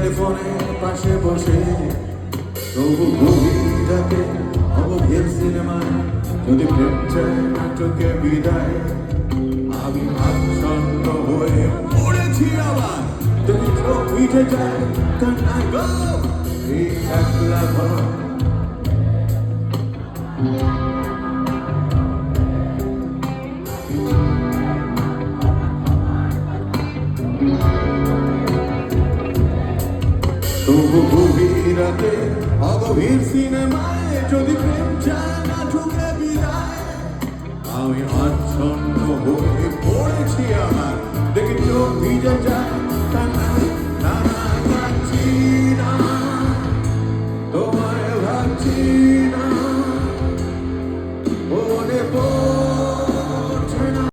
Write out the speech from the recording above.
টেলিফোনে পাশে বসে তবু গভীর রাতে অগভীর সিনেমায় যদি প্রেম চায় নাটকে বিদায় আমি আচ্ছন্ন হয়ে পড়েছি আবার যদি চোখ উঠে যায় কান্নায় গো এই একলা ঘর তবু গভীর রাতে অগভীর সিনেমায় যদি প্রেম চায় নাটকে বিদায় আমি আচ্ছন্ন হয়ে পড়েছি আমার দেখি চোখ ভিজে যায় কান্নায় না না কাঁদছি না তোমায় ভাবছি